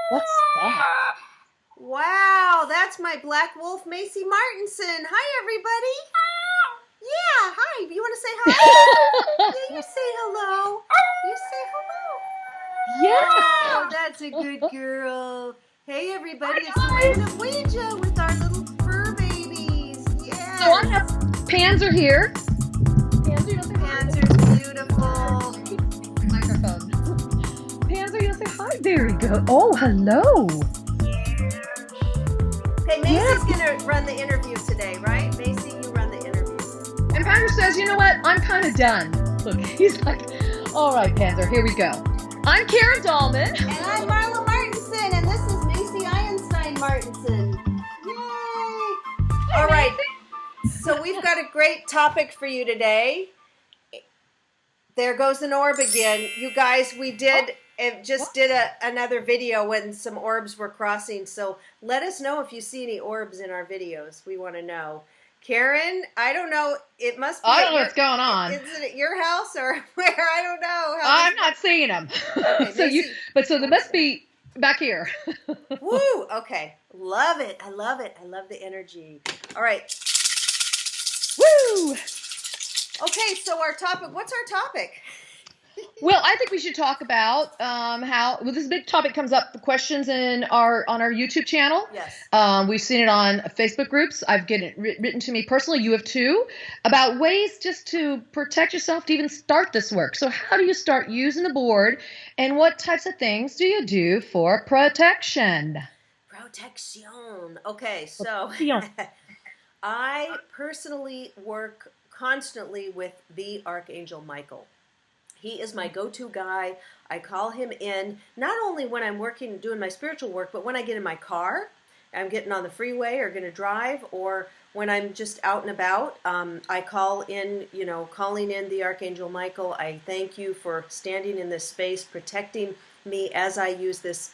What's that? Wow, that's my black wolf, Macy Martinson. Hi, everybody. Yeah, hi. You want to say hi? Yeah, you say hello. You say hello. Yeah. Oh, that's a good girl. Hey, everybody. It's Linda Ouija with our little fur babies. Yes. So I have Panzer here. Panzer, you want to say hi? Panzer's beautiful. Microphone. Panzer, you want to say hi? There you go. Oh, hello. Okay, Macy's going to run the interview today, right? Macy, you run the interview. And Panzer says, you know what? I'm kind of done. Look, he's like, all right, Panzer, here we go. I'm Karen Dahlman. And I'm Marla Martinson, and this is Macy Einstein Martinson. Yay! All right, so we've got a great topic for you today. There goes an orb again. You guys, we did another video when some orbs were crossing, so let us know if you see any orbs in our videos. We want to know. Karen, I don't know. It must be. I don't know what's going on. Is it at your house or where? I don't know. I'm not seeing them. Okay, so they must be back here. Woo! Okay, love it. I love it. I love the energy. All right. Woo! Okay, so our topic. What's our topic? Well, I think we should talk about this big topic comes up. The questions on our YouTube channel. Yes. We've seen it on Facebook groups. I've get it written to me personally. You have too, about ways just to protect yourself to even start this work. So how do you start using the board, and what types of things do you do for protection? Protection. Okay, so I personally work constantly with the Archangel Michael. He is my go-to guy. I call him in not only when I'm doing my spiritual work, but when I get in my car, I'm getting on the freeway or going to drive, or when I'm just out and about, I call in, calling in the Archangel Michael. I thank you for standing in this space, protecting me as I use this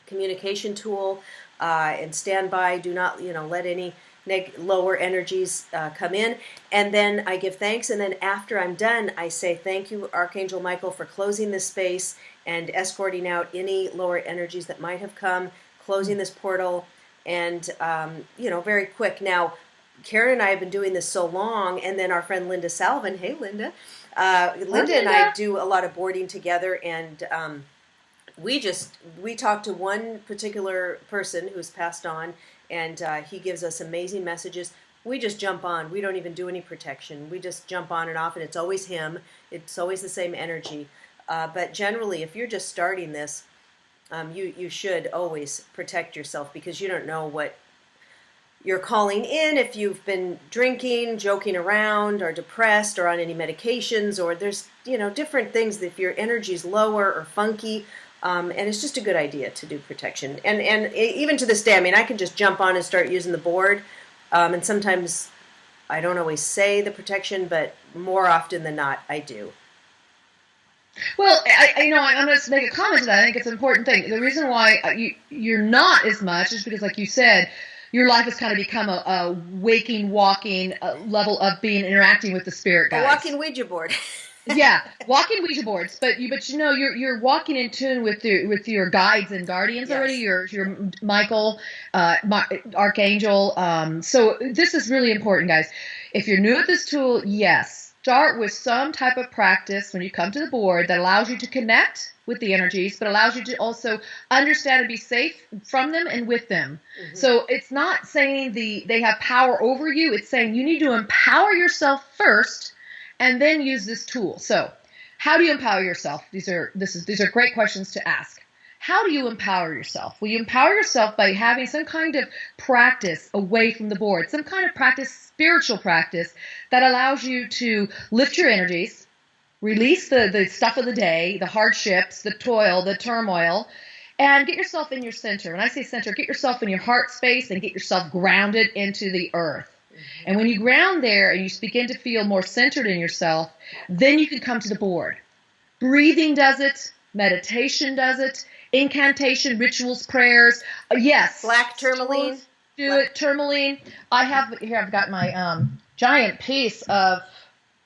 communication tool, and stand by. Do not, let any lower energies come in, and then I give thanks, and then after I'm done, I say thank you, Archangel Michael, for closing this space and escorting out any lower energies that might have come, closing this portal, and very quick. Now, Karen and I have been doing this so long, and then our friend Linda Salvin, hey Linda, Linda and I do a lot of boarding together, and we talk to one particular person who's passed on, and he gives us amazing messages. We just jump on. We don't even do any protection. We just jump on and off, and it's always him. It's always the same energy. But generally, if you're just starting this, you should always protect yourself, because you don't know what you're calling in. If you've been drinking, joking around, or depressed, or on any medications, or there's different things. If your energy's lower or funky. And it's just a good idea to do protection. And even to this day, I can just jump on and start using the board. And sometimes I don't always say the protection, but more often than not, I do. Well, I'm going to make a comment to that. I think it's an important thing. The reason why you're not as much is because, like you said, your life has kind of become a waking, walking level of interacting with the spirit guides. A walking Ouija board. Yeah, walking Ouija boards, but you're walking in tune with your guides and guardians. Yes. Already. Your Michael, Archangel. So this is really important, guys. If you're new at this tool, yes, start with some type of practice when you come to the board that allows you to connect with the energies, but allows you to also understand and be safe from them and with them. Mm-hmm. So it's not saying they have power over you. It's saying you need to empower yourself first, and then use this tool. So, how do you empower yourself? These are great questions to ask. How do you empower yourself? Well, you empower yourself by having some kind of practice away from the board, some kind of practice, spiritual practice, that allows you to lift your energies, release the stuff of the day, the hardships, the toil, the turmoil, and get yourself in your center. When I say center, get yourself in your heart space and get yourself grounded into the earth. And when you ground there and you begin to feel more centered in yourself, then you can come to the board. Breathing does it. Meditation does it. Incantation, rituals, prayers. Yes. Black tourmaline. It. Tourmaline. I've got my giant piece of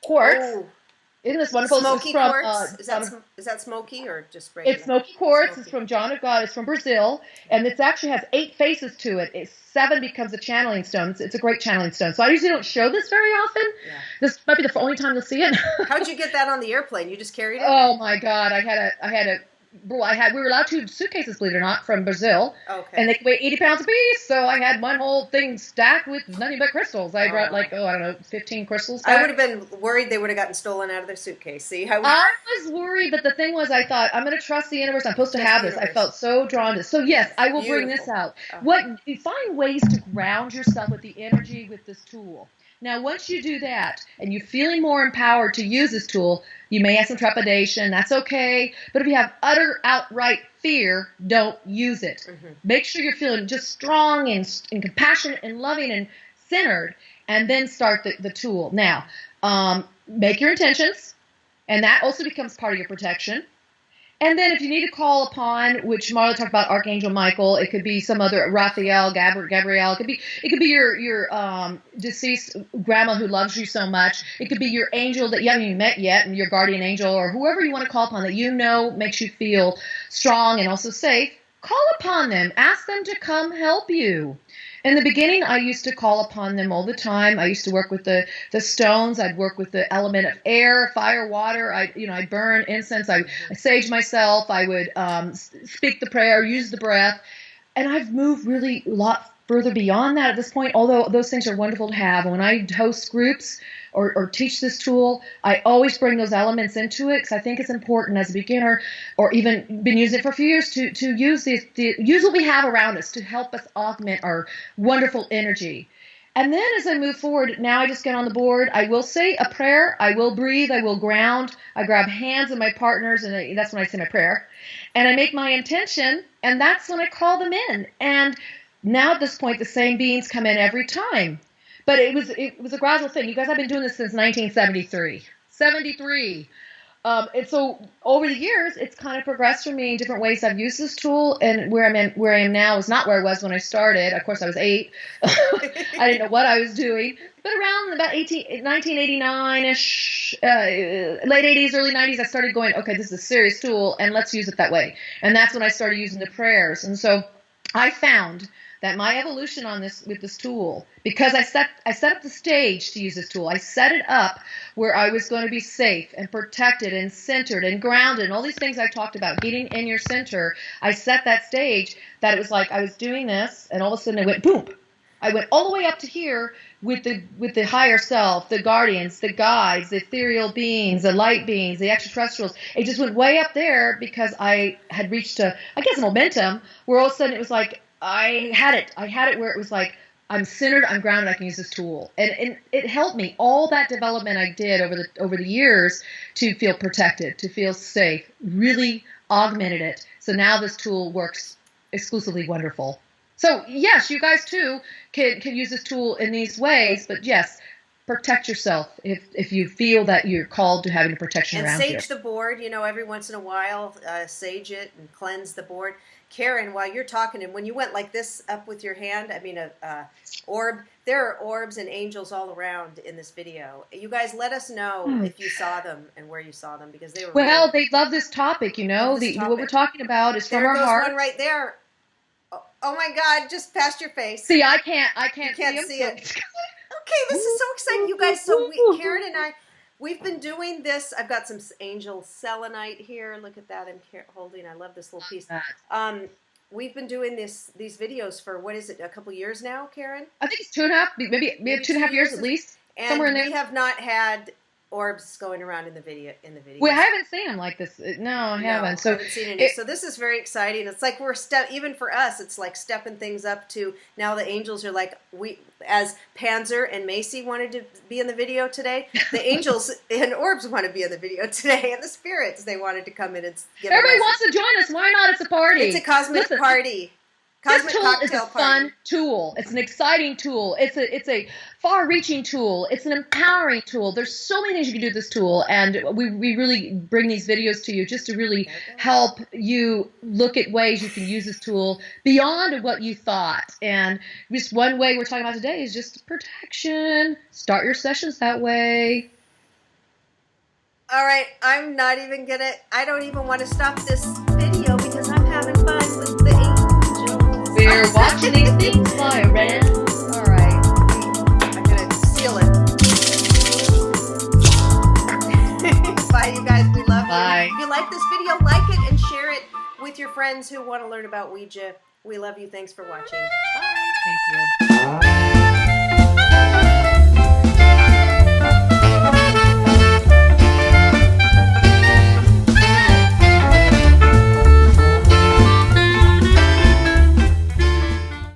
quartz. Oh. Isn't this wonderful? Smoky It's from quartz. Is that smoky or just regular? it's smoky quartz. Smoky. It's from John of God. It's from Brazil, and it actually has 8 faces to it. 7 becomes a channeling stone. It's a great channeling stone. So I usually don't show this very often. Yeah. This might be the only time you'll see it. How'd you get that on the airplane? You just carried it? Oh my God! We were allowed 2 suitcases, believe it or not, from Brazil. Okay. And they weigh 80 pounds apiece. So I had one whole thing stacked with nothing but crystals. I brought I don't know, 15 crystals back. I would have been worried they would have gotten stolen out of their suitcase. See how I was worried, but the thing was, I thought, I'm going to trust the universe. I'm supposed to have this. I felt so drawn to. So yes, I will bring this out. You find ways to ground yourself with the energy with this tool. Now, once you do that and you're feeling more empowered to use this tool, you may have some trepidation. That's okay. But if you have outright fear, don't use it. Mm-hmm. Make sure you're feeling just strong and compassionate and loving and centered, and then start the tool. Now, make your intentions, and that also becomes part of your protection. And then if you need to call upon, which Marla talked about, Archangel Michael, it could be some other Raphael, Gabrielle. It could be your deceased grandma who loves you so much. It could be your angel that you haven't even met yet, and your guardian angel, or whoever you want to call upon that you know makes you feel strong and also safe. Call upon them. Ask them to come help you. In the beginning, I used to call upon them all the time. I used to work with the stones. I'd work with the element of air, fire, water. I'd burn incense. I sage myself. I would speak the prayer, use the breath. And I've moved really a lot further beyond that at this point, although those things are wonderful to have. And when I host groups or teach this tool, I always bring those elements into it because I think it's important as a beginner, or even been using it for a few years, to use what we have around us to help us augment our wonderful energy. And then as I move forward, now I just get on the board. I will say a prayer. I will breathe. I will ground. I grab hands of my partners, and that's when I say my prayer. And I make my intention, and that's when I call them in. And now at this point, the same beings come in every time. But it was a gradual thing. You guys, I've been doing this since 1973. 73. And so over the years, it's kind of progressed for me in different ways. I've used this tool, and where I am now is not where I was when I started. Of course, I was 8. I didn't know what I was doing. But around about 1989-ish, late 80s, early 90s, I started going, okay, this is a serious tool, and let's use it that way. And that's when I started using the prayers. And so I found that my evolution on this with this tool, because I set up the stage to use this tool. I set it up where I was going to be safe and protected and centered and grounded and all these things I've talked about, getting in your center. I set that stage that it was like I was doing this, and all of a sudden it went boom. I went all the way up to here with the higher self, the guardians, the guides, the ethereal beings, the light beings, the extraterrestrials. It just went way up there because I had reached a momentum where all of a sudden it was like, I had it where it was like, I'm centered, I'm grounded, I can use this tool. And it helped me. All that development I did over the years to feel protected, to feel safe, really augmented it. So now this tool works exclusively wonderful. So yes, you guys too can use this tool in these ways, but yes, protect yourself if you feel that you're called to having a protection around you. And sage the board, every once in a while, sage it and cleanse the board. Karen, while you're talking, and when you went like this up with your hand, orb, there are orbs and angels all around in this video. You guys let us know if you saw them and where you saw them, because they were they love this topic, what we're talking about is from our heart. There goes one right there. Oh my God, just past your face. See, I can't see it. Okay, this is so exciting, you guys. So Karen and I, we've been doing this. I've got some angel selenite here. Look at that. I'm holding. I love this little piece. We've been doing these videos for, what is it, a couple years now, Karen? I think it's 2.5, maybe 2.5 years at least. And somewhere in there. We have not had orbs going around in the video. Well, I haven't seen them like this. No, I haven't. So I haven't seen any. So this is very exciting. It's like even for us, it's like stepping things up to now. The angels are like, as Panzer and Macy wanted to be in the video today, the angels and orbs want to be in the video today, and the spirits, they wanted to come in and give everybody wants to join us. Why not? It's a party. It's a cosmic party. This tool is a fun tool. It's an exciting tool. It's a far-reaching tool. It's an empowering tool. There's so many things you can do with this tool, and we really bring these videos to you just to really help you look at ways you can use this tool beyond what you thought. And just one way we're talking about today is just protection. Start your sessions that way. All right, I'm not even gonna. I don't even want to stop this video because I'm having fun with the angels. We're watching these things fly around. All right, I'm gonna seal it. Bye, you guys. We love Bye. you. If you like this video, like it and share it with your friends who want to learn about Ouija. We love you. Thanks for watching. Bye. Thank you.